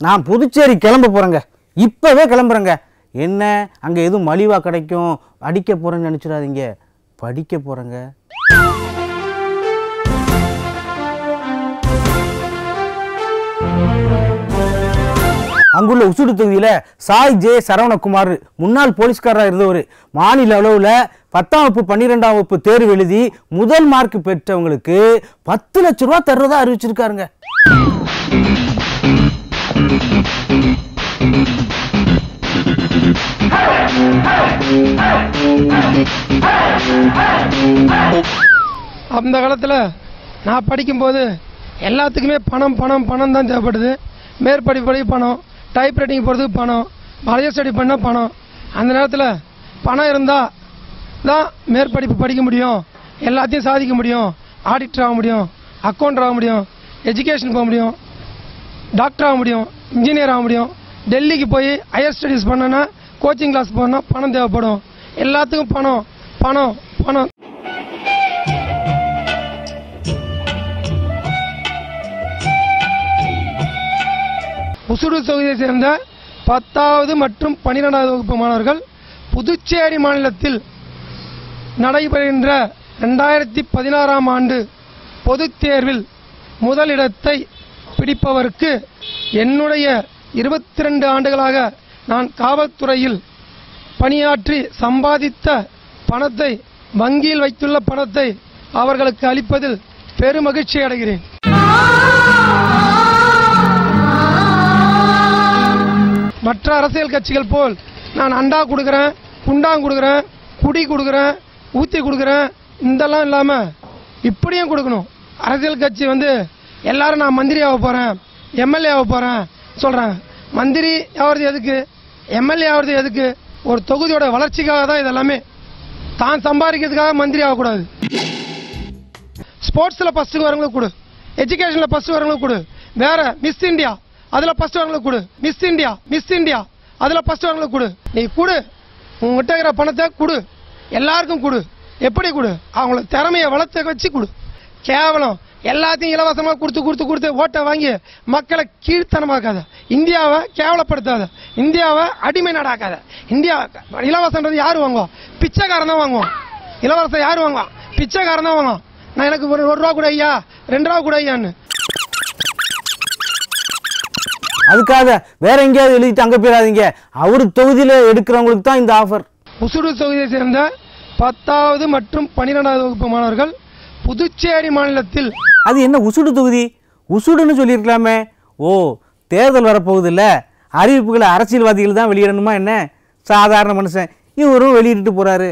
நான் புதுச்சேரி கிளம்ப போகிறேங்க. இப்போவே கிளம்புறேங்க. என்ன அங்கே எதுவும் மலிவாக கிடைக்கும் அடிக்க போகிறேன்னு நினச்சிடாதீங்க. படிக்க போகிறேங்க. அங்குள்ள உசுடு தொகுதியில் சாய் ஜே சரவணகுமார் முன்னாள் போலீஸ்காரராக இருந்தவர். மாநில அளவில் 10ஆம் வகுப்பு 12ஆம் வகுப்பு தேர்வு எழுதி முதல் மார்க் பெற்றவங்களுக்கு 10 லட்ச ரூபா தர்றதா அறிவிச்சிருக்காருங்க. அந்த காலத்தில் நான் படிக்கும்போது எல்லாத்துக்குமே பணம் பணம் பணம் தான் தேவைப்படுது. மேற்படிப்படி பணம், டைப் ரைட்டிங் போகிறதுக்கு பணம், ஹையர் ஸ்டடி பண்ண பணம். அந்த நேரத்தில் பணம் இருந்தால் தான் மேற்படிப்பு படிக்க முடியும், எல்லாத்தையும் சாதிக்க முடியும். ஆடிட்டர் ஆக முடியும், அக்கௌண்டர் ஆக முடியும், எஜுகேஷன் போக முடியும், டாக்டர் ஆக முடியும், இன்ஜினியர் ஆக முடியும். டெல்லிக்கு போய் ஹையர் ஸ்டடீஸ் பண்ணனா, கோச்சிங் கிளாஸ் போனால் பணம் தேவைப்படும். எல்லாத்துக்கும் பணம் பணம் பணம். உசுடு தொகுதியை சேர்ந்த 10வது மற்றும் 12வது வகுப்பு மாணவர்கள் புதுச்சேரி மாநிலத்தில் நடைபெறுகின்ற 2016ஆம் ஆண்டு பொதுத் தேர்வில் முதலிடத்தை பிடிப்பவருக்கு என்னுடைய 22 ஆண்டுகளாக நான் காவல்துறையில் பணியாற்றி சம்பாதித்த பணத்தை, வங்கியில் வைத்துள்ள பணத்தை அவர்களுக்கு அளிப்பதில் பெருமகிழ்ச்சி அடைகிறேன். மற்ற அரசியல் கட்சிகள் போல் நான் அண்டா கொடுக்குறேன், குண்டாங் கொடுக்குறேன், குடி கொடுக்குறேன், ஊற்றி கொடுக்குறேன், இதெல்லாம் இல்லாமல் இப்படியும் கொடுக்கணும். அரசியல் கட்சி எல்லாரும் நான் மந்திரி ஆக போகிறேன், எம்எல்ஏ ஆக போகிறேன் சொல்கிறாங்க. மந்திரி ஆகிறது எதுக்கு, எம்எல்ஏ ஆகிறது எதுக்கு? ஒரு தொகுதியோட வளர்ச்சிக்காக தான் இதெல்லாமே. தான் சம்பாதிக்கிறதுக்காக மந்திரி ஆகக்கூடாது. ஸ்போர்ட்ஸில் ஃபஸ்ட்டு வரவங்களுக்கு கொடு, எஜுகேஷனில் ஃபஸ்ட்டு வரவங்களுக்கு கொடு, வேற மிஸ் இந்தியா அதில் ஃபஸ்ட்டு வரவங்களுக்கு கொடு, மிஸ் இந்தியா அதில் ஃபஸ்ட்டு வரவங்களுக்கு கொடு. நீ கொடு, உங்ககிட்ட இருக்கிற பணத்தை கொடு, எல்லாருக்கும் கொடு. எப்படி கொடு? அவங்கள திறமையை வளர்த்த வச்சு கொடு. கேவலம் எல்லாத்தையும் இலவசமாக கொடுத்து கொடுத்து கொடுத்து ஓட்டை வாங்கி மக்களை கீழ்த்தனமாக்காத, இந்தியாவை கேவலப்படுத்தாத, இந்தியாவை அடிமை நாடாக்காத. இந்தியா இலவசன்றது யாரு வாங்குவோம்? பிச்சைக்காரன் தான் வாங்குவோம். இலவசம் யாரு வாங்குவான்? பிச்சைக்காரன் தான் வாங்குவான். நான் எனக்கு ஒரு ரூபா கூட ஐயா, 2 ரூபா கூட ஐயான்னு. அதுக்காக வேற எங்கேயாவது எழுதிட்டு அங்கே போயிடாதீங்க. அவரு தொகுதியில் எடுக்கிறவங்களுக்கு தான் இந்த ஆஃபர். உசுடு தொகுதியை சேர்ந்த 10வது மற்றும் 12வது வகுப்பு மாணவர்கள் புதுச்சேரி மாநிலத்தில். அது என்ன உசுடு தொகுதி? உசுடுன்னு சொல்லியிருக்கலாமே. ஓ, தேர்தல் வரப்போகுது இல்லை, அறிவிப்புகளை அரசியல்வாதிகள் தான் வெளியிடணுமா என்ன? சாதாரண மனுஷன் இவரும் வெளியிட்டு போறாரு.